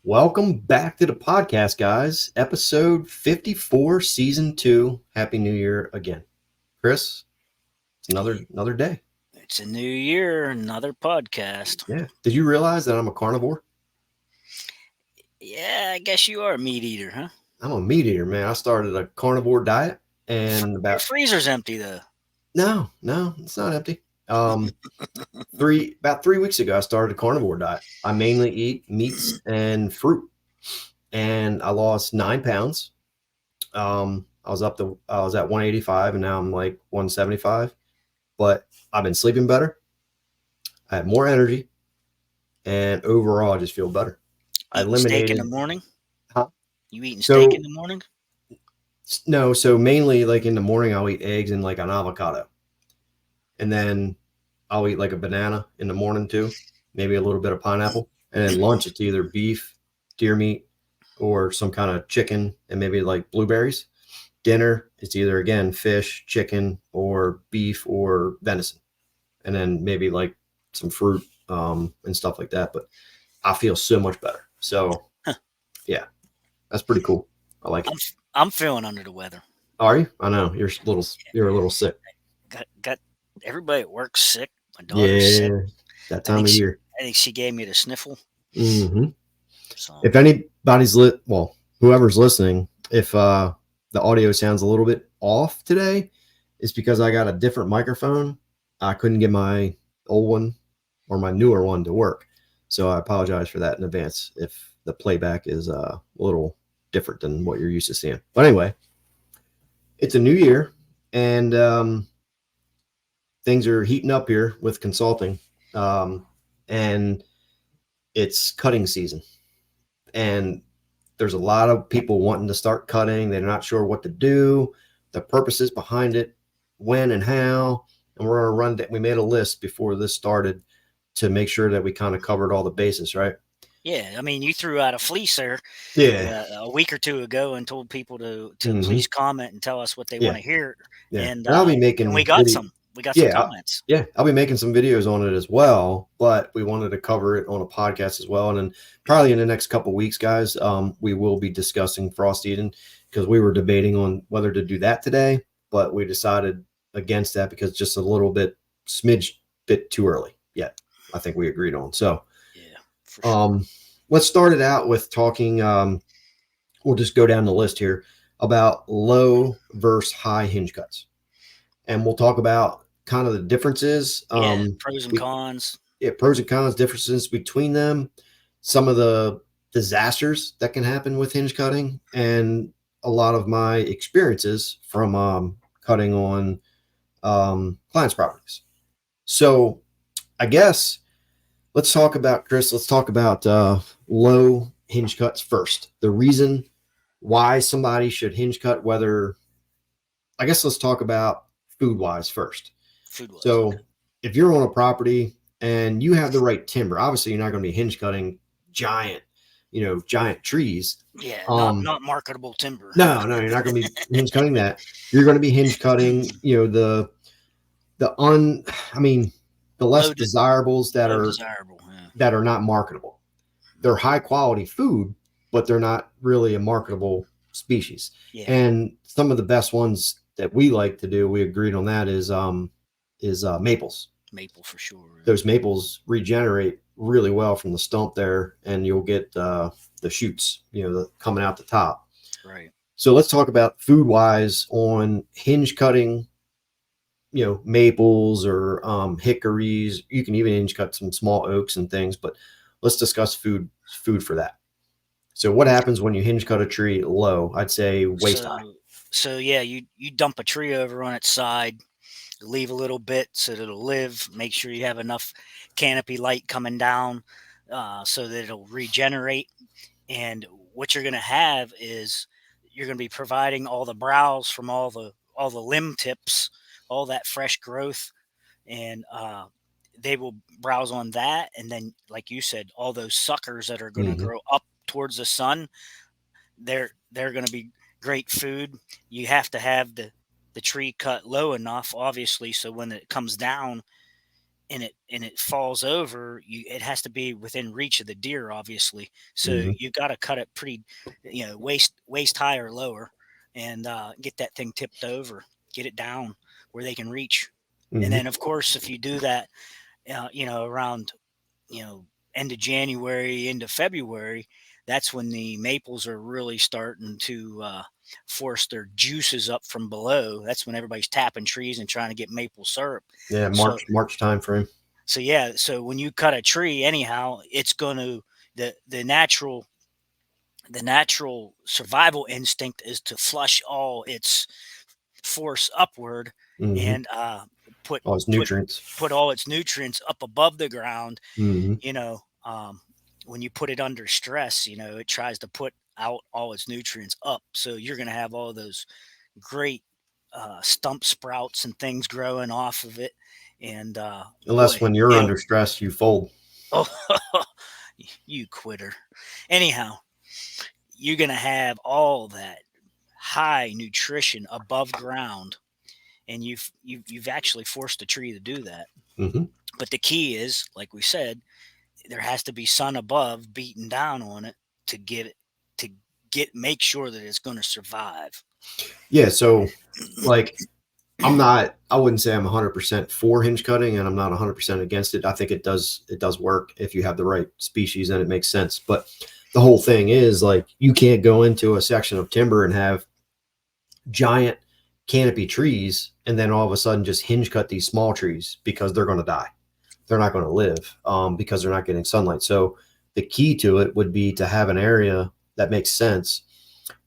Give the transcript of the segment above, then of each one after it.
Welcome back to the podcast, guys. Episode 54, season 2. Happy New Year again. Chris, it's another day. It's a new year, another podcast. Yeah. Did you realize that I'm a carnivore? Yeah, I guess you are a meat eater, huh? I'm a meat eater, man. I started a carnivore diet and Your about freezer's empty though. no, it's not empty. About 3 weeks ago I started a carnivore diet. I mainly eat meats and fruit. And I lost 9 pounds. I was at 185 and now I'm like 175. But I've been sleeping better. I have more energy, and overall, I just feel better. I Eating steak in the eliminated, morning? huh? You eating steak in So the morning? no, so mainly like in the morning, I'll eat eggs and like an avocado, and then I'll eat like a banana in the morning too, maybe a little bit of pineapple, and then lunch it's either beef, deer meat, or some kind of chicken, and maybe like blueberries. Dinner it's either again fish, chicken, or beef or venison, and then maybe like some fruit and stuff like that. But I feel so much better. So Huh. yeah, that's pretty cool. I like it. I'm feeling under the weather. Are you? I know you're a little sick. Got everybody at work sick. My daughter's sick. Yeah, that I time think of she year. I think she gave me the sniffle. hmm So If anybody's whoever's listening, if the audio sounds a little bit off today, it's because I got a different microphone. I couldn't get my old one or my newer one to work, so I apologize for that in advance if the playback is a little different than what you're used to seeing. But anyway, it's a new year, and things are heating up here with consulting, and it's cutting season, and there's a lot of people wanting to start cutting. They're not sure what to do, the purposes behind it, when and how. And we're going to we made a list before this started to make sure that we kind of covered all the bases, right? yeah, I mean, you threw out a fleece there Yeah. a week or two ago and told people to hmm please comment and tell us what they want Yeah. to hear, Yeah. and And I'll uh, be and we making got video. some. We got some Yeah. comments. Yeah. I'll be making some videos on it as well, but we wanted to cover it on a podcast as well. And then probably in the next couple of weeks, guys, we will be discussing frost eating because we were debating on whether to do that today, but we decided against that because just a little smidge bit too early yet. I think we agreed on. So, Yeah, for sure. um, let's start it out with talking. We'll just go down the list here about low versus high hinge cuts, and we'll talk about kind of the differences. Yeah, pros and cons. Pros and cons, differences between them, some of the disasters that can happen with hinge cutting, and a lot of my experiences from cutting on clients' properties. So, I guess let's talk about Chris. Let's talk about low hinge cuts first. The reason why somebody should hinge cut, whether I guess let's talk about food wise first. Food was okay. So if you're on a property and you have the right timber, obviously you're not going to be hinge cutting giant, giant trees. Yeah, Um, not marketable timber. no, you're not going to be hinge cutting that. You're going to be hinge cutting, the un, I mean, the less Low, desirables low desirable. Yeah. that are not marketable. They're high quality food, but they're not really a marketable species. Yeah. And some of the best ones that we like to do, we agreed on that is maples. Maple for sure. Those maples regenerate really well from the stump there, and you'll get the shoots, coming out the top. Right. So let's talk about food wise on hinge cutting. Maples or hickories. You can even hinge cut some small oaks and things, but let's discuss food for that. So what happens when you hinge cut a tree low? I'd say waist high. So yeah, you dump a tree over on its side, leave a little bit so that it'll live. Make sure you have enough canopy light coming down, so that it'll regenerate. And what you're going to have is you're going to be providing all the browse from all the limb tips, all that fresh growth, and they will browse on that. And then, like you said, all those suckers that are going to hmm grow up towards the sun, they're going to be great food. You have to have the tree cut low enough, obviously, so when it comes down, and it falls over, it has to be within reach of the deer, obviously. So Hmm. you got to cut it pretty, waist high or lower, and get that thing tipped over, get it down where they can reach. And Hmm. then, of course, if you do that, around, you know, end of January into February, that's when the maples are really starting to force their juices up from below. That's when everybody's tapping trees and trying to get maple syrup. Yeah, So March time frame. yeah, so when you cut a tree, anyhow, it's going to the natural survival instinct is to flush all its force upward, Hmm. and put All its put nutrients. put all its nutrients up above the ground. Hmm. you know when you put it under stress, it tries to put out all its nutrients up, so you're going to have all those great stump sprouts and things growing off of it. And boy, Unless when you're it'll under stress, you fold. oh you quitter. Anyhow, you're going to have all that high nutrition above ground, and you've actually forced a tree to do that. Hmm. But the key is, like we said, there has to be sun above beating down on it to get it to make sure that it's going to survive. Yeah. So, like, I wouldn't say I'm 100% for hinge cutting, and I'm not 100% against it. I think it does work if you have the right species and it makes sense. But the whole thing is like you can't go into a section of timber and have giant canopy trees and then all of a sudden just hinge cut these small trees because they're going to die. They're not going to live because they're not getting sunlight. So the key to it would be to have an area that makes sense,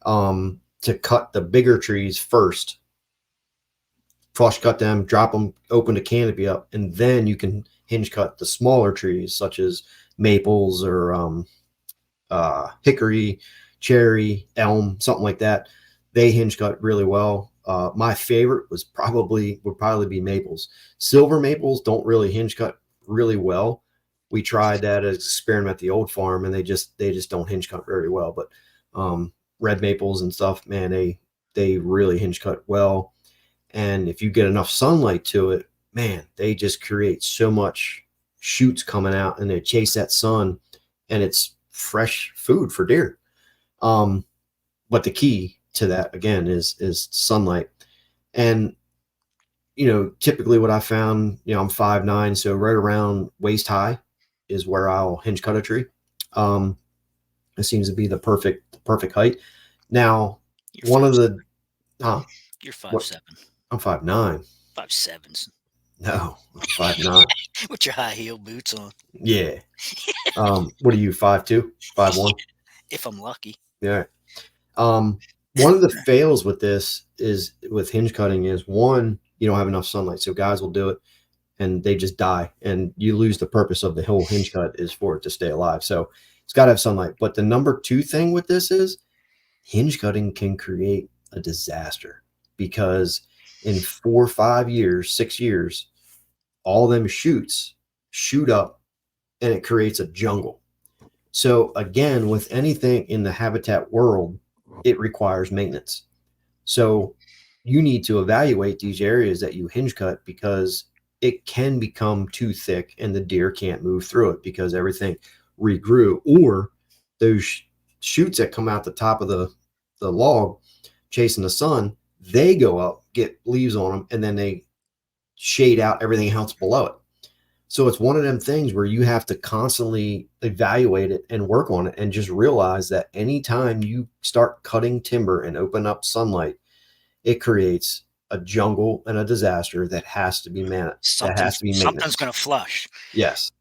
to cut the bigger trees first, flush cut them, drop them, open the canopy up, and then you can hinge cut the smaller trees such as maples or hickory, cherry, elm, something like that. They hinge cut really well. My favorite would probably be maples. Silver maples don't really hinge cut really well. We tried that as an experiment at the old farm, and they just don't hinge cut very well. But red maples and stuff, man, they really hinge cut well. And if you get enough sunlight to it, man, they just create so much shoots coming out, and they chase that sun, and it's fresh food for deer. Um, but the key to that again is sunlight. And typically what I found, I'm 5'9", so right around waist high is where I'll hinge cut a tree. Um, it seems to be the perfect height. Now, You're one five of seven. the huh, You're five what seven. I'm 5'9". 5'7s. No, I'm 5'9". With your high heel boots on. Yeah. What are you, 5'2", 5'1"? If I'm lucky. Yeah. Um, one of the fails with this is with hinge cutting is one, you don't have enough sunlight. So guys will do it and they just die, and you lose the purpose of the whole hinge cut is for it to stay alive. So it's got to have sunlight. But the number two thing with this is hinge cutting can create a disaster because in 4 5 years, 6 years, all them shoots shoot up and it creates a jungle. So again, with anything in the habitat world, it requires maintenance. So you need to evaluate these areas that you hinge cut because it can become too thick and the deer can't move through it because everything regrew, or those shoots that come out the top of the log chasing the sun, they go up, get leaves on them, and then they shade out everything else below it. So it's one of them things where you have to constantly evaluate it and work on it and just realize that anytime you start cutting timber and open up sunlight, it creates a jungle and a disaster that has to be Something's maintenance. going to flush. Yes,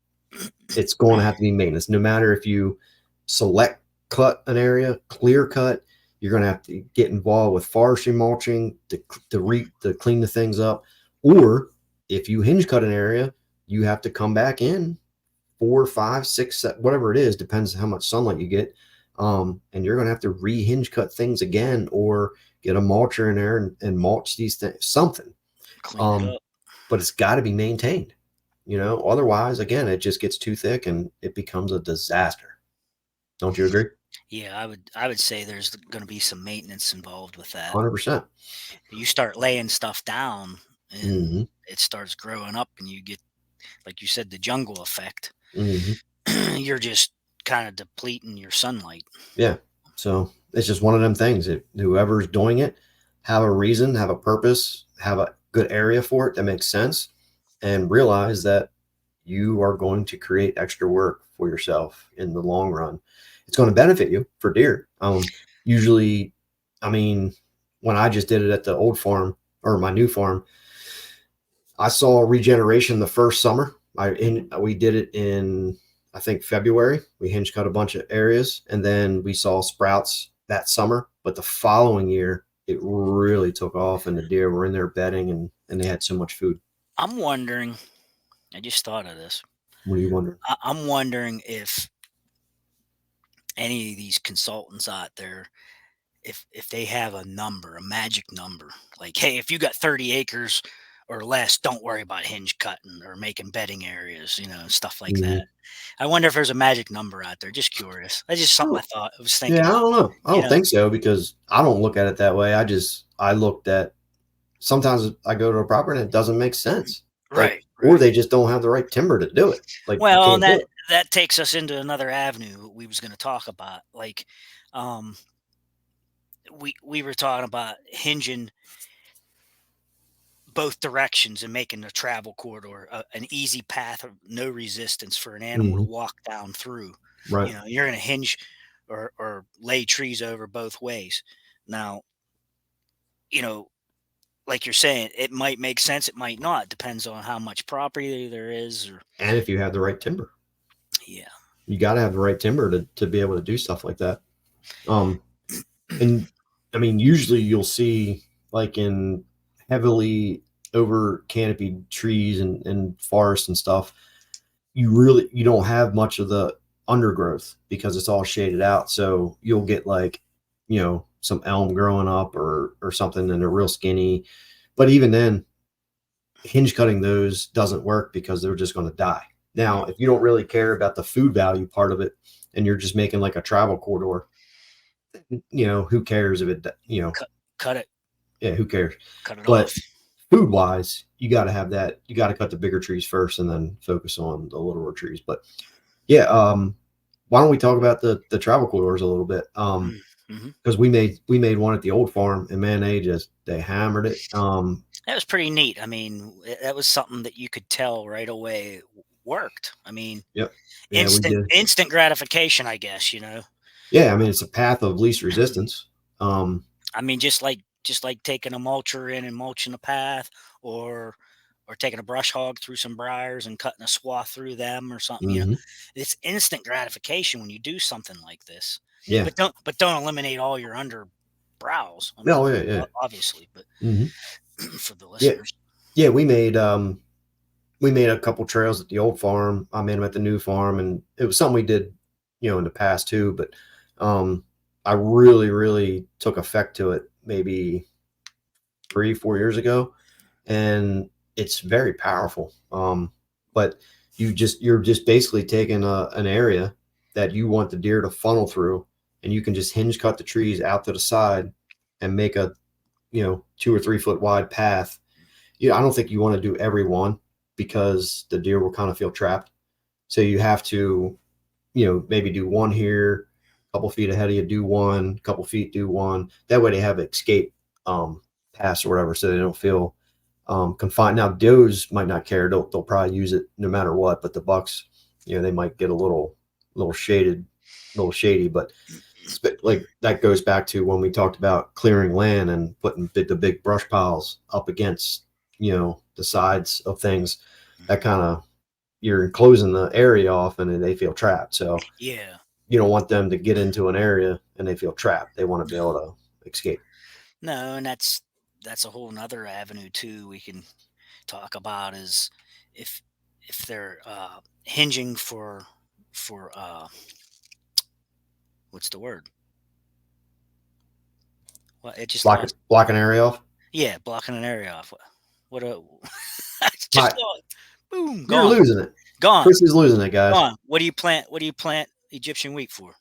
it's going to have to be maintenance. No matter if you select cut an area, clear cut, you're going to have to get involved with forestry mulching to clean the things up. Or if you hinge cut an area, you have to come back in 4 5 6 whatever it is, depends how much sunlight you get. And you're going to have to re-hinge cut things again, or get a mulcher in there and mulch these things, something. Clean it Um, up. but it's got to be maintained. Otherwise, again, it just gets too thick and it becomes a disaster. Don't you agree? Yeah, I would say there's going to be some maintenance involved with that. 100%. You start laying stuff down and Hmm. it starts growing up, and you get like you said, the jungle effect. Hmm. You're just kind of depleting your sunlight. Yeah. So it's just one of them things. Whoever's doing it, have a reason, have a purpose, have a good area for it that makes sense, and realize that you are going to create extra work for yourself in the long run. It's going to benefit you for deer. Usually, I mean, when I just did it at the old farm or my new farm, I saw regeneration the first summer. We did it in, I think, February. We hinge cut a bunch of areas, and then we saw sprouts that summer. But the following year, it really took off, and the deer were in there bedding, and they had so much food. I'm wondering. I just thought of this. What are you wondering? I'm wondering if any of these consultants out there, if they have a number, a magic number, like, hey, if you got 30 acres or less, don't worry about hinge cutting or making bedding areas, stuff like that. Mm-hmm. I wonder if there's a magic number out there. Just curious. That's just something I thought. I was Yeah, thinking I of. don't know. I You don't know, think so because I don't look at it that way. I looked at sometimes I go to a property and it doesn't make sense. Like, right, or right. they just don't have the right timber to do it. Like you Well, and can't do that it. that takes us into another avenue we was going to talk about. Like, um, we were talking about hinging both directions and making a travel corridor an easy path of no resistance for an animal to Hmm. walk down through. Right. You're going to hinge or lay trees over both ways. Now, you know, like you're saying, it might make sense, it might not. Depends on how much property there is, or And if you have the right timber, yeah, you got to have the right timber to be able to do stuff like that. Um, and I mean, usually you'll see like in heavily over canopied trees and forests and stuff, you don't have much of the undergrowth because it's all shaded out. So you'll get like, some elm growing up or something and they're real skinny. But even then, hinge cutting those doesn't work because they're just going to die. Now, mm, if you don't really care about the food value part of it and you're just making like a travel corridor, who cares if cut cut it yeah, who cares? cut it But off. food wise, you got to have that. You got to cut the bigger trees first and then focus on the littler trees. But yeah, why don't we talk about the travel corridors a little bit? Mm-hmm. Because we made one at the old farm, and man, they hammered it. That was pretty neat. I mean, that was something that you could tell right away worked. I mean, Yep, yeah, we instant did. instant gratification, I guess. Yeah, I mean it's a path of least resistance. I mean, just like taking a mulcher in and mulching a path, or taking a brush hog through some briars and cutting a swath through them or something. Mhm. It's instant gratification when you do something like this. Yeah. But don't eliminate all your underbrows. I No, mean, yeah, yeah. obviously, but Mhm. for the Yeah, listeners, yeah. We made a couple trails at the old farm. I made them at the new farm, and it was something we did, in the past too. But um, I really, really took effect to it maybe 3, 4 years ago, and it's very powerful. But you're just basically taking an area that you want the deer to funnel through, and you can just hinge cut the trees out to the side and make a 2 or 3 foot wide path. I don't think you want to do every one because the deer will kind of feel trapped. So you have to, maybe do one here, a couple feet ahead of you, do one, couple feet, do one. That way they have escape pass or whatever, so they don't feel confined. Now does might not care; they'll probably use it no matter what. But the bucks, they might get a little shaded, little shady. But like that goes back to when we talked about clearing land and putting the big brush piles up against the sides of things. That kind of you're enclosing the area off and they feel trapped. So yeah. you don't want them to get into an area and they feel trapped. They want to be able to escape. No, and that's a whole nother avenue too we can talk about is if they're hinging for what's the word? Well, it just lost. Block an area off. Yeah, blocking an area off. What a it's just Hi, gone. Boom, you're gone, losing it. gone, Chris is losing it, guys. gone. What do you plant Egyptian wheat for?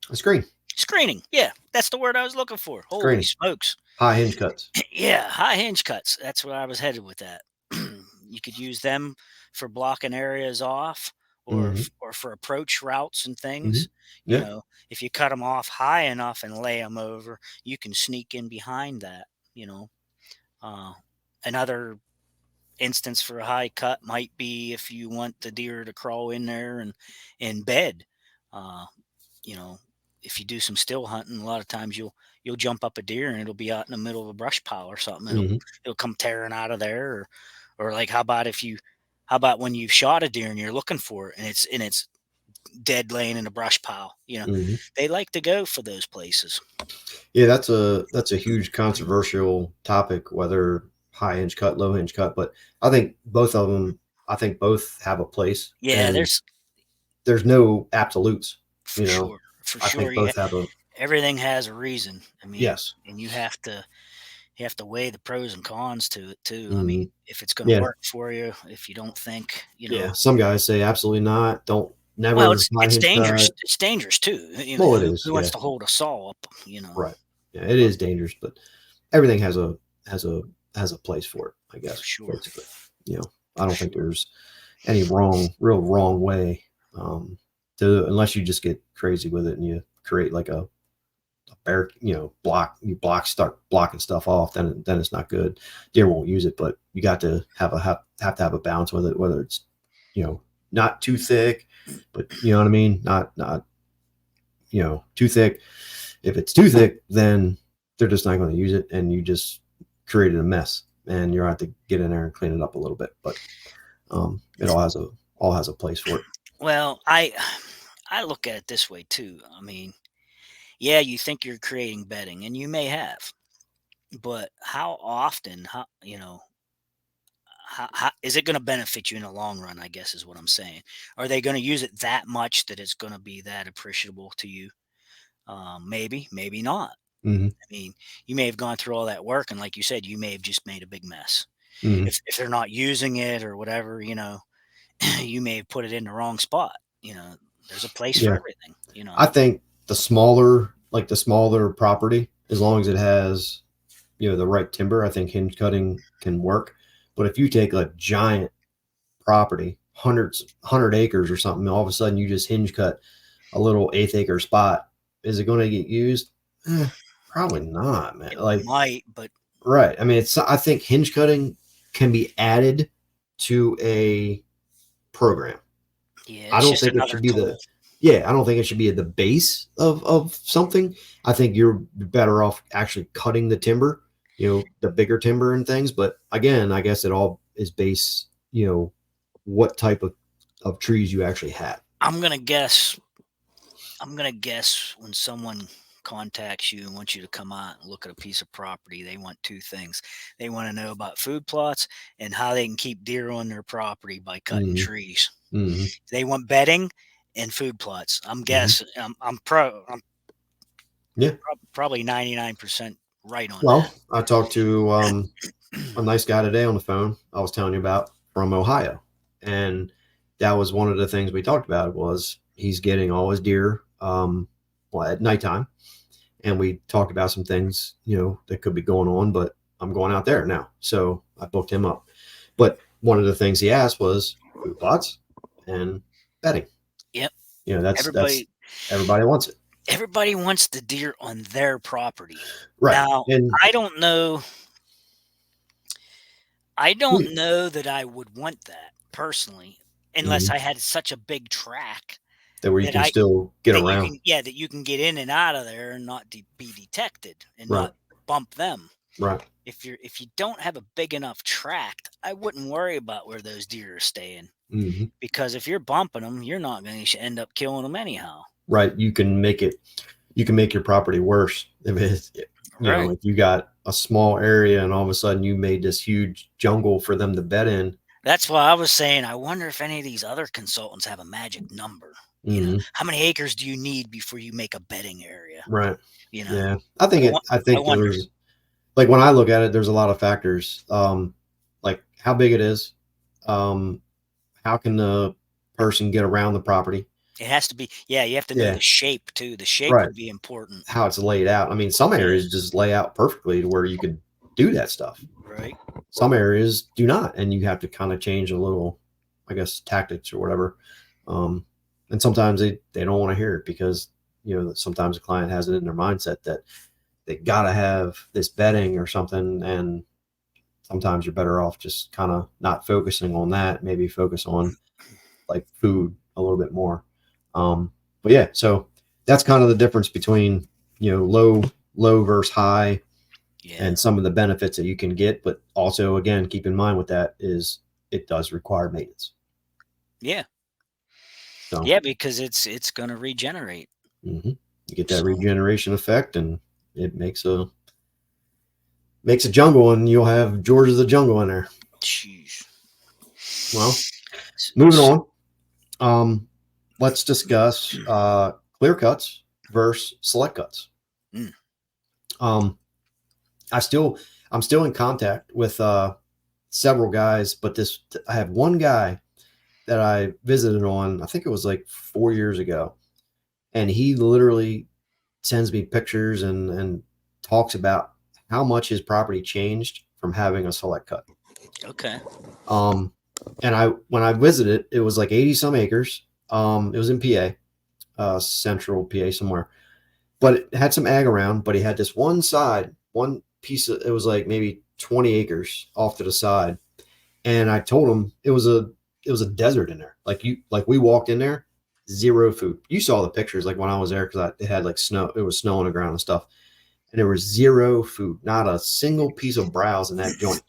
A screen. Screening. Yeah, that's the word I was looking for. Holy Screening. smokes. High hinge cuts. Yeah, high hinge cuts. That's where I was headed with that. You could use them for blocking areas off, Hmm. or for approach routes and Hmm. things. You Yeah. know, if you cut them off high enough and lay them over, you can sneak in behind that. You know, uh, another instance for a high cut might be if you want the deer to crawl in there and bed. Uh, you know, if you do some still hunting, a lot of times you'll jump up a deer and it'll be out in the middle of a brush pile or something. Hmm. It'll come tearing out of there, or like how about when you've shot a deer and you're looking for it and it's dead laying in a brush pile. Hmm. They like to go for those places. Yeah, that's a huge controversial topic, whether high hinge cut, low hinge cut. But I think both of them, I think both have a place, Yeah, and there's there's no absolutes. for You know, sure, for I sure. think Yeah, both have a everything has a reason. I mean, yes. and you have to weigh the pros and cons to it too. I Hmm. mean, if it's going to Yeah, work for you, if you don't think, yeah. Some guys say absolutely not. Don't well, never high it's hinge dangerous. cut. It's dangerous too. Well, it Who is. wants Yeah, to hold a saw up? right. Yeah, it But is dangerous, but everything has a has a place for it. I for guess sure, basically. I for don't think sure. there's any real wrong way um, to unless you just get crazy with it and you create like a bear, start blocking stuff off, then it's not good. Deer won't use it, but you got to have to have a balance with it, whether it's you know not too thick, but you know what I mean, not too thick. If it's too thick, then they're just not going to use it, and you just created a mess, and you're going to have to get in there and clean it up a little bit. But it all has a place for it. Well, I look at it this way too. I mean, yeah, you think you're creating bedding, and you may have, but how often? How is it going to benefit you in the long run? I guess is what I'm saying. Are they going to use it that much that it's going to be that appreciable to you? Maybe, maybe not. Hmm. I mean, you may have gone through all that work, and like you said, you may have just made a big mess. Hmm. If they're not using it or whatever, you may have put it in the wrong spot. There's a place for Yeah, everything. I think the smaller property, as long as it has the right timber, I think hinge cutting can work. But if you take a giant property, 100 acres or something, all of a sudden you just hinge cut a little eighth acre spot, is it going to get used? Probably not, man. It Like, might, but right. I mean, I think hinge cutting can be added to a program. yeah, I it's don't just think it another should be tool. I don't think it should be at the base of something. I think you're better off actually cutting the timber, the bigger timber and things. But again, I guess it all is based, what type of trees you actually have. I'm gonna guess. I'm gonna guess when someone contacts you and wants you to come out and look at a piece of property, they want two things. They want to know about food plots and how they can keep deer on their property by cutting Hmm. trees. Hmm. They want bedding and food plots. I'm Hmm. guessing. I'm Yeah. probably 99% right on that. Well, I talked to a nice guy today on the phone I was telling you about from Ohio. And that was one of the things we talked about was he's getting all his deer at nighttime. And we talked about some things, that could be going on, but I'm going out there now. So I booked him up. But one of the things he asked was food plots and bedding. Yep. That's Everybody everybody wants it. everybody wants the deer on their property. Right. Now, And I don't know I don't we, know that I would want that personally, unless mhm, I had such a big track that where you that can I still get that you around. can yeah, that you can get in and out of there and not be detected and Right. not bump them. Right. If you don't have a big enough tract, I wouldn't worry about where those deer are staying, Hmm. because if you're bumping them, you're not going to end up killing them anyhow. Right. You can make your property worse if it's, Right. if you got a small area and all of a sudden you made this huge jungle for them to bed in. That's why I was saying I wonder if any of these other consultants have a magic number. Hmm. How many acres do you need before you make a bedding area? Right. You know, Yeah. I I think wonder. there's like when I look at it, there's a lot of factors. Like how big it is. Um, how can the person get around the property? It has to be, yeah, you have to know Yeah. the shape too. The shape Right. would be important. How it's laid out. I mean, some Yeah, areas just lay out perfectly to where you could do that stuff. right. Some areas do not, and you have to kind of change a little, I guess, tactics or whatever. And sometimes they don't want to hear it because, sometimes a client has it in their mindset that they got to have this bedding or something. And sometimes you're better off just kind of not focusing on that, maybe focus on like food a little bit more. But yeah, so that's kind of the difference between, low versus high, Yeah. and some of the benefits that you can get. But also, again, keep in mind with that is it does require maintenance. Yeah. So Yeah, because it's going to regenerate. you get that So, regeneration effect, and it makes a jungle, and you'll have George of the Jungle in there. jeez. Well, moving on. Let's discuss clear cuts versus select cuts. Mm. I'm still in contact with several guys, but I have one guy that I visited on, I think it was like 4 years ago, and he literally sends me pictures and talks about how much his property changed from having a select cut. Okay. And when I visited, it was like 80 some acres. It was in PA, central PA somewhere, but it had some ag around. But he had this one piece of, it was like maybe 20 acres off to the side. And I told him it was a desert in there. Like we walked in there, zero food. You saw the pictures like when I was there, because it had like snow. It was snow on the ground and stuff, and there was zero food, not a single piece of browse in that joint.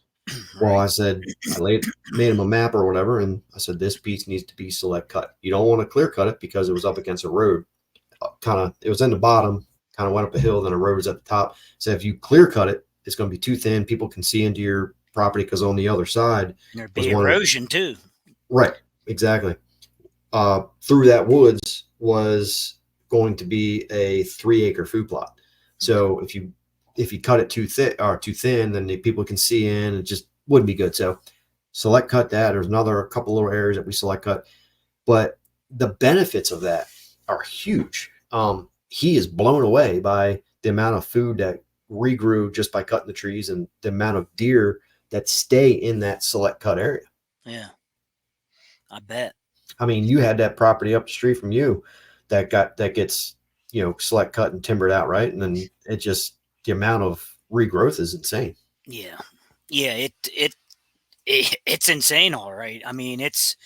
Well, Right. I said, made him a map or whatever, and I said, this piece needs to be select cut. You don't want to clear cut it because it was up against a road. It was in the bottom, kind of went up a hill, then a road was at the top. So if you clear cut it, it's going to be too thin. People can see into your property, because on the other side There'd was be one of, erosion too. right, exactly. Through that woods was going to be a 3-acre food plot. So if you cut it too thick or too thin, then people can see in. It just wouldn't be good. So select cut that. There's a couple little areas that we select cut, but the benefits of that are huge. He is blown away by the amount of food that regrew just by cutting the trees, and the amount of deer that stay in that select cut area. Yeah. I bet. I mean, you had that property up the street from you that gets, select cut and timbered out, right? And then the amount of regrowth is insane. Yeah. Yeah, it's insane, all right. I mean, it's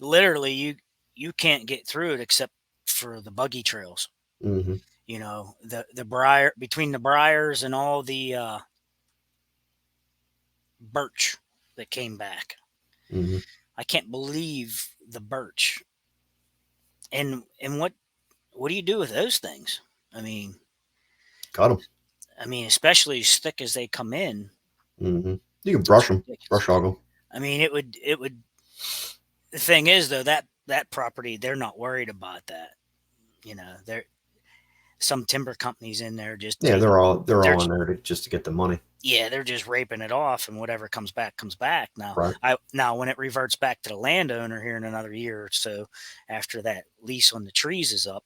literally you can't get through it except for the buggy trails. Mm-hmm. The briar, between the briars and all the birch that came back. Mm-hmm. I can't believe the birch. And what do you do with those things? I mean, Cut them. especially as thick as they come in. Mm-hmm. You can It's brush them, ridiculous. brush hog them. I mean, it would. The thing is, though, that property, they're not worried about that. They're some timber companies in there just Yeah, taking. they're all They're in there just to get the money. Yeah, they're just raping it off, and whatever comes back comes back. Right. Now when it reverts back to the landowner here in another year or so, after that lease on the trees is up,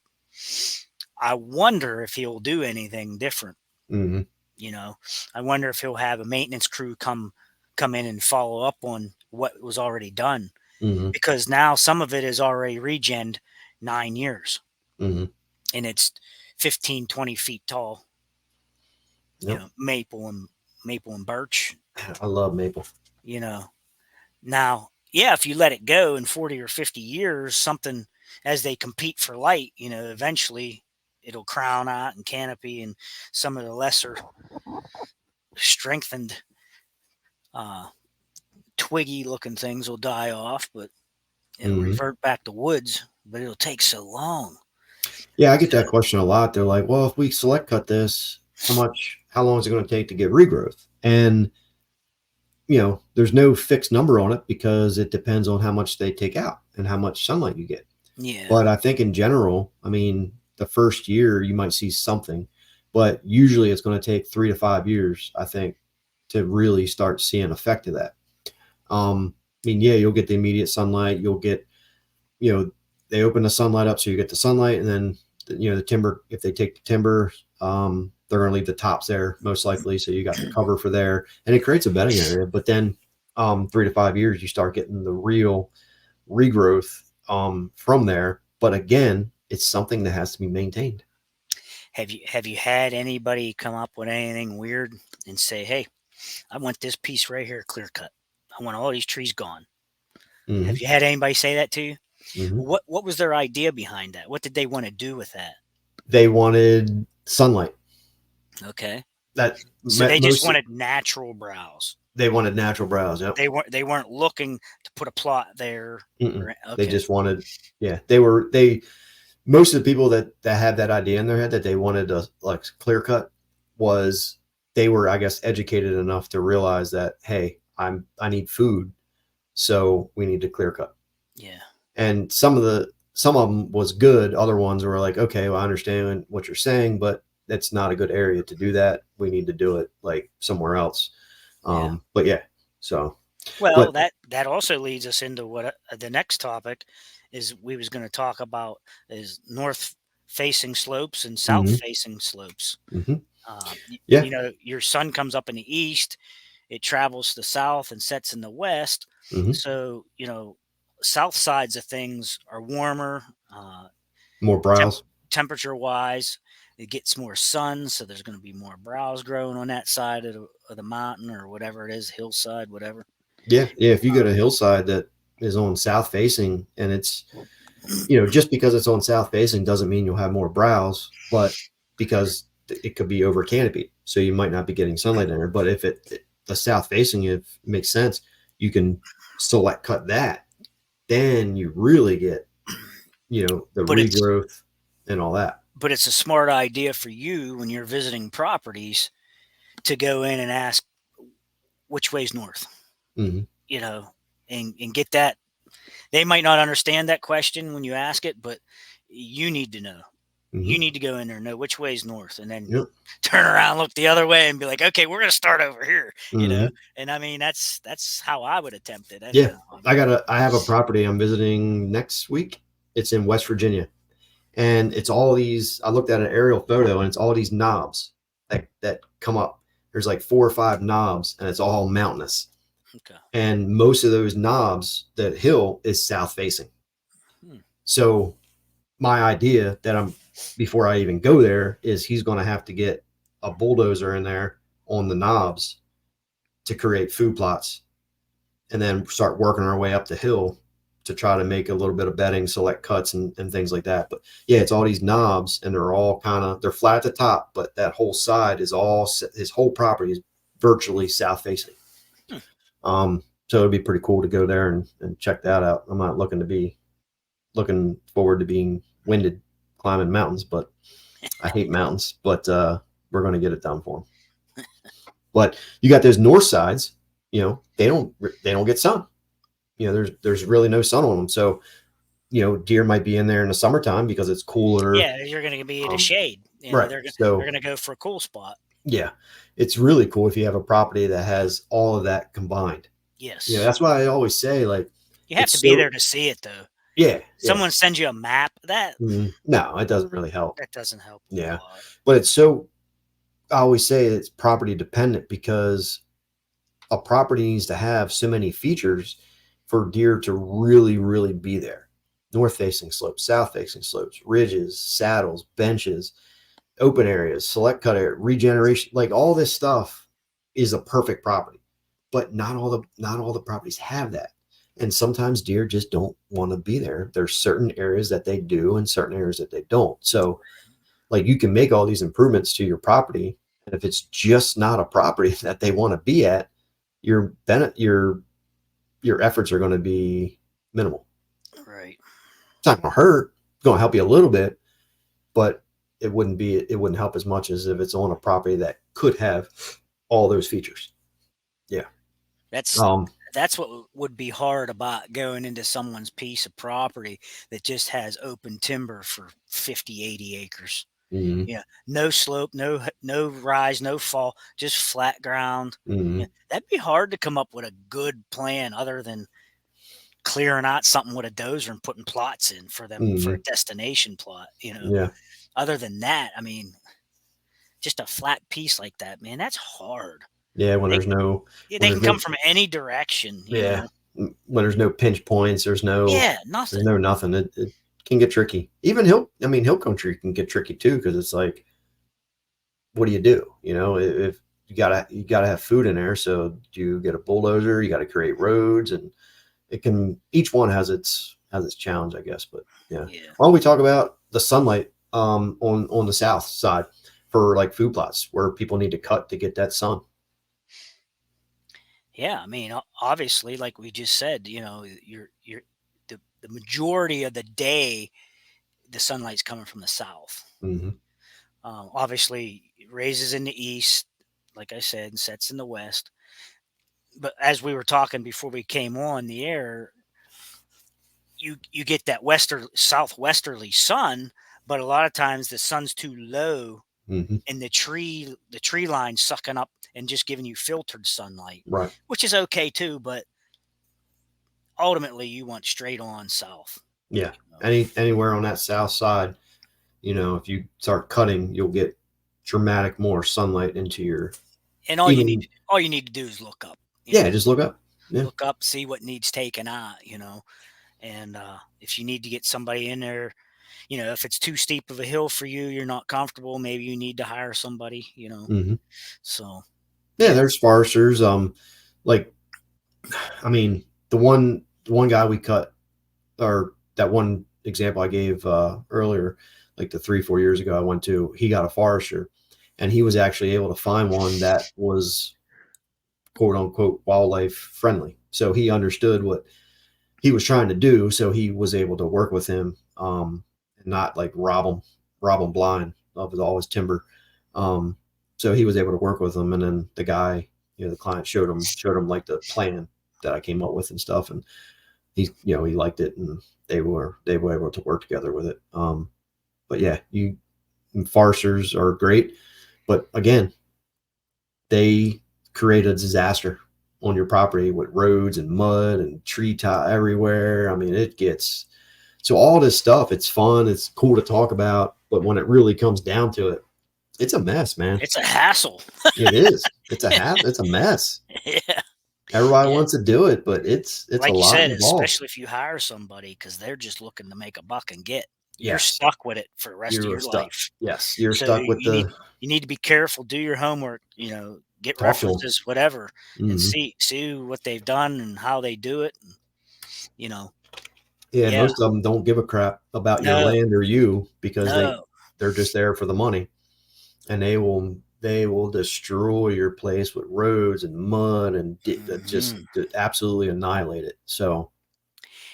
I wonder if he'll do anything different. Mm-hmm. I wonder if he'll have a maintenance crew come in and follow up on what was already done, Mm-hmm. because now some of it is already regened 9 years, Mm-hmm. and it's 15, 20 feet tall. Yep. Maple and birch. I love maple. Now, yeah, if you let it go in 40 or 50 years, something, as they compete for light, eventually it'll crown out and canopy, and some of the lesser strengthened twiggy looking things will die off, but it'll Mm-hmm. revert back to woods, but it'll take so long. Yeah, I get that question a lot. They're like, well, if we select cut this, how long is it going to take to get regrowth? And there's no fixed number on it, because it depends on how much they take out and how much sunlight you get. Yeah. But I think in general, the first year you might see something, but usually it's going to take 3 to 5 years, I think, to really start seeing effect of that. Yeah, you'll get the immediate sunlight. You'll get, they open the sunlight up, so you get the sunlight, and then, the timber, if they take the timber, they're going to leave the tops there most likely. So you got the cover for there, and it creates a bedding area. But then 3 to 5 years, you start getting the real regrowth from there. But again, it's something that has to be maintained. Have you had anybody come up with anything weird and say, "Hey, I want this piece right here clear cut. I want all these trees gone." Have Hmm. you had anybody say that to you? Hmm. What was their idea behind that? What did they want to do with that? They wanted sunlight. Okay. That So they just most wanted natural browse. they wanted natural browse. Yep. They weren't looking to put a plot there. Mm-mm. Or, They okay. just wanted, yeah. They most of the people that had that idea in their head that they wanted to like clear cut was they were, I guess, educated enough to realize that, hey, I need food, so we need to clear cut. Yeah. And some of them was good. Other ones were like, okay, well, I understand what you're saying, but that's not a good area to do that. We need to do it like somewhere else. Yeah. But yeah, so Well, but that also leads us into what the next topic is. We was going to talk about is north facing slopes and south hmm facing slopes. hmm You, yeah. you know, your sun comes up in the east, it travels to the south and sets in the west. hmm So south sides of things are warmer, More temp- browse. temperature wise. It gets more sun, so there's going to be more browse growing on that side of the mountain or whatever it is, hillside, whatever. Yeah, yeah. If you go to hillside that is on south facing, and it's, you know, just because it's on south facing doesn't mean you'll have more browse, but because it could be over canopied, so you might not be getting sunlight in there. But if the south facing, if it makes sense, you can select cut that, then you really get, you know, the But it's regrowth and all that. but it's a smart idea for you when you're visiting properties to go in and ask which way's north, Hmm. you know, and get that. They might not understand that question when you ask it, but you need to know. Hmm. You need to go in there and know which way's north, and then Yep. turn around, look the other way, and be like, "Okay, we're going to start over here." Hmm. And I mean, that's how I would attempt it, Yeah, anyhow. I mean, I have a property I'm visiting next week. It's in West Virginia, and it's all these. I looked at an aerial photo, and it's all these knobs that come up. There's like 4 or 5 knobs, and it's all mountainous. okay. And most of those knobs, that hill is south facing. Hmm. So my idea that I'm before I even go there is he's going to have to get a bulldozer in there on the knobs to create food plots, and then start working our way up the hill to try to make a little bit of bedding, select cuts, and things like that. But yeah, it's all these knobs, and they're all they're flat at the top, but that whole side is all his whole property is virtually south facing. Hmm. So it'd be pretty cool to go there and check that out. I'm not looking forward to being winded climbing mountains, but I hate mountains. But we're going to get it done for them. But you got those north sides, you know, they don't get sun. You know, there's really no sun on them. So, you know, deer might be in there in the summertime because it's cooler. Yeah, you're going to be in a Um, shade. right. They're So going to go for a cool spot. yeah, it's really cool if you have a property that has all of that combined. You know, Yes, that's why I always say like you have to it's be so there to see it, though. yeah, yeah. Someone sends you a map No, it doesn't really help. that doesn't help a whole Yeah, lot. but it's so I always say it's property dependent because a property needs to have so many features for deer to really, really be there. North facing slopes, south facing slopes, ridges, saddles, benches, open areas, select cut area, regeneration, like all this stuff is a perfect property. But not all the properties have that. And sometimes deer just don't want to be there. There's certain areas that they do and certain areas that they don't. So like you can make all these improvements to your property. And if it's just not a property that they want to be at, your your efforts are going to be minimal. Right. It's not going to hurt. It's going to help you a little bit, but it wouldn't help as much as if it's on a property that could have all those features. Yeah. That's Um. that's what would be hard about going into someone's piece of property that just has open timber for 50, 80 acres. Mhm. Yeah, no slope, no rise, no fall, just flat ground. Yeah, Mhm. that'd be hard to come up with a good plan other than clearing out something with a dozer and putting plots in for them for a Mhm. destination plot. Yeah. Other than that, I mean, just a flat piece like that, man, that's hard. Yeah, They yeah, when they there's can come no from any direction, you yeah, know? when there's no pinch points, Yeah, there's nothing. no nothing. It can get tricky. Even hill country can get tricky too because it's like, what do you do? You know, if you gotta have food in there, so do you get a bulldozer? You got to create roads, and it can each one has its challenge, I guess. But yeah, Yeah. why don't we talk about the sunlight on the south side for like food plots where people need to cut to get that sun. Yeah, I mean, obviously, like we just said, you're the majority of the day, the sunlight's coming from the south. Hmm. Obviously, it raises in the east, like I said, and sets in the west. But as we were talking before we came on the air, you get that southwesterly sun, but a lot of times the sun's too low, Hmm. and the tree line sucking up and just giving you filtered sunlight, Right. which is okay too. But ultimately, you want straight on south. Yeah. You know? Anywhere on that south side, if you start cutting, you'll get dramatic more sunlight into your And even. all you need to do is look up. Yeah, just look up. Yeah. Look up, see what needs taken out. And if you need to get somebody in there, if it's too steep of a hill for you, you're not comfortable. Maybe you need to hire somebody. Hmm. So Yeah, yeah, there's foresters. Like, I mean, the one guy we cut, or that one example I gave earlier, like the 3 4 years ago, I went to, he got a forester, and he was actually able to find one that was quote unquote wildlife friendly. So he understood what he was trying to do. So he was able to work with him, and not like rob him blind of all his timber. Um, so he was able to work with him. And then the guy, the client showed him like the plan that I came up with and stuff. And he liked it, and they were able to work together with it. But yeah, foresters are great, but again, they create a disaster on your property with roads and mud and tree top everywhere. I mean, it gets so all this stuff. It's fun, it's cool to talk about, but when it really comes down to it, it's a mess, man. it's a hassle. It is. It's a mess. Yeah, Everybody yeah. wants to do it, but it's a Like you lot said, involved. especially if you hire somebody because they're just looking to make a buck and get. You're Yes, stuck with it for the rest of you're your stuck. life. Yes, you're So stuck with the you need to be careful, do your homework, get talk to them. references, whatever, and Hmm. see what they've done and how they do it. And, you know, Yeah, yeah, most of them don't give a crap about your no, land or you because no, they're just there for the money, and they will destroy your place with roads and mud and just hmm absolutely annihilate it. So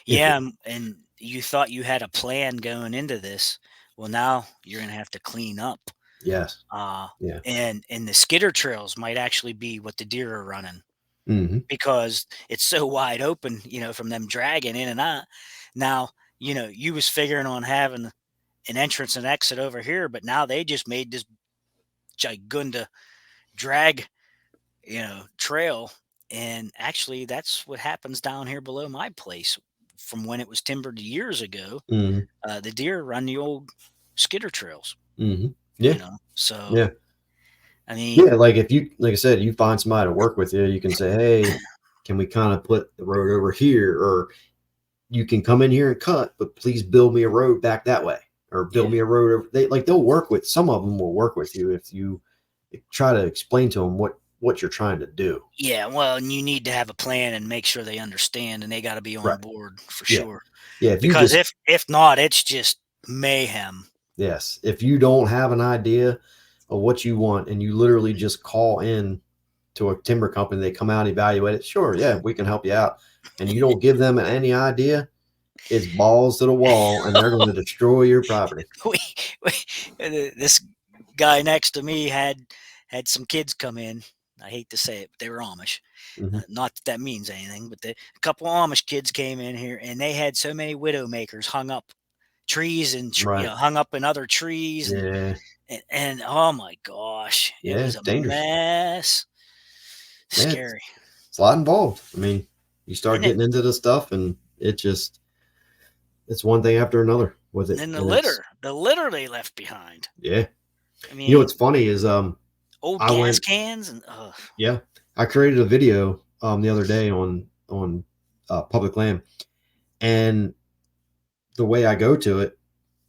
if yeah, and you thought you had a plan going into this. Well, now you're gonna have to clean up. yes, Uh, yeah, and the skidder trails might actually be what the deer are running hmm, because it's so wide open, from them dragging in and out. Now, you was figuring on having an entrance and exit over here, but now they just made this gigunda drag, trail. And actually, that's what happens down here below my place. From when it was timbered years ago, hmm, the deer run the old skidder trails. hmm, yeah, So yeah, I mean, yeah. Like if you, like I said, you find somebody to work with you, you can say, hey, can we kind of put the road over here, or you can come in here and cut, but please build me a road back that way, or build yeah, me a road. They'll work with, some of them will work with you if you try to explain to them what you're trying to do. yeah. Well, and you need to have a plan and make sure they understand, and they got to be on Right. board for Yeah. sure. Yeah. If you Because just, if not, it's just mayhem. yes, if you don't have an idea of what you want and you literally just call in to a timber company, they come out, evaluate it. Sure. Yeah. We can help you out. And you don't give them any idea, it's balls to the wall and they're going to destroy your property. we, we this guy next to me had some kids come in. I hate to say it, but they were Amish. Hmm. Not that that means anything, but a couple of Amish kids came in here, and they had so many widow makers hung up trees and Right. hung up in other trees, and, Yeah. and and oh my gosh, it Yeah. was It's a dangerous. mess. Yeah. Scary. It's a lot involved. I mean, you start And then getting into this stuff and it's one thing after another with and it. then And it's, the litter they left behind. yeah. I You know, mean, what's funny is, Old I gas went, cans and yeah, I created a video the other day on public land, and the way I go to it,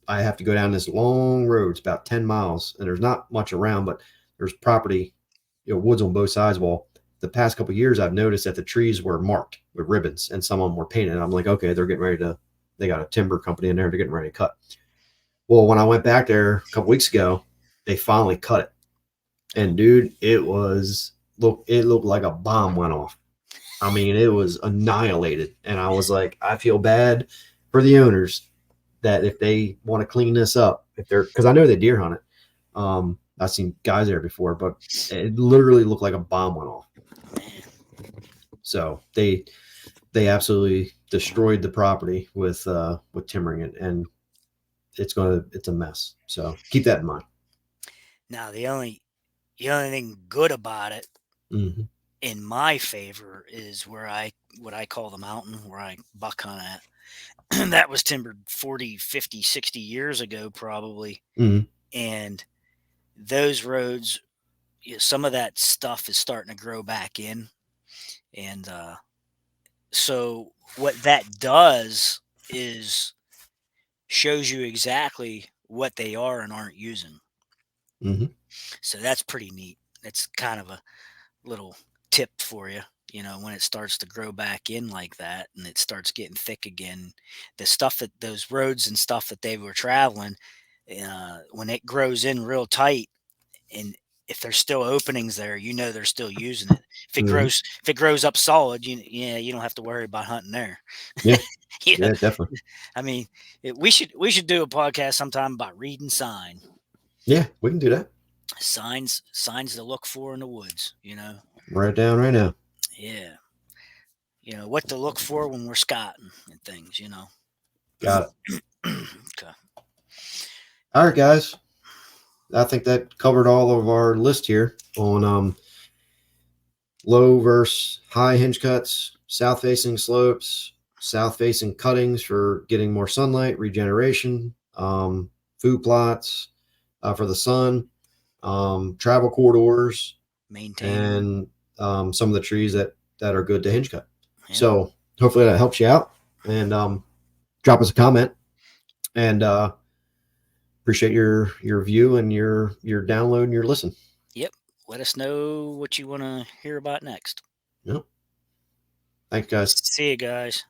I have to go down this long road. It's about 10 miles, and there's not much around, but there's property, woods on both sides. Well, the past couple of years, I've noticed that the trees were marked with ribbons, and some of them were painted. I'm like, okay, they're getting ready to. They got a timber company in there. They're getting ready to cut. Well, when I went back there a couple weeks ago, they finally cut it, and dude, it looked like a bomb went off. I mean, it was annihilated, and I was like, I feel bad for the owners that if they want to clean this up, if they're because I know they deer hunt it. I've seen guys there before, but it literally looked like a bomb went off. So they absolutely destroyed the property with timbering it, and it's a mess. So keep that in mind. now the only thing good about it Mm-hmm. in my favor is where I what I call the mountain where I buck hunt at. That was timbered 40, 50, 60 years ago probably. Mm-hmm. And those roads, some of that stuff is starting to grow back in. And so what that does is shows you exactly what they are and aren't using. Mm-hmm. So that's pretty neat. It's kind of a little tip for you. You know, when it starts to grow back in like that and it starts getting thick again, the stuff that those roads and stuff that they were traveling, when it grows in real tight, and if there's still openings there, you know they're still using it. Mm-hmm. If it grows up solid, you don't have to worry about hunting there. Yeah, you know, yeah, definitely. I mean, we should do a podcast sometime about reading sign Yeah, we can do that. signs to look for in the woods. Write it down right now. Yeah, what to look for when we're scotting and things. Got it. Okay. All right, guys. I think that covered all of our list here on low versus high hinge cuts, south facing slopes, south facing cuttings for getting more sunlight, regeneration, food plots for the sun, travel corridors, Maintain them. and some of the trees that are good to hinge cut. Yep. So hopefully that helps you out, and drop us a comment, and appreciate your view and your download and your listen. Yep. Let us know what you want to hear about next. Yep. Thanks, guys. See you guys.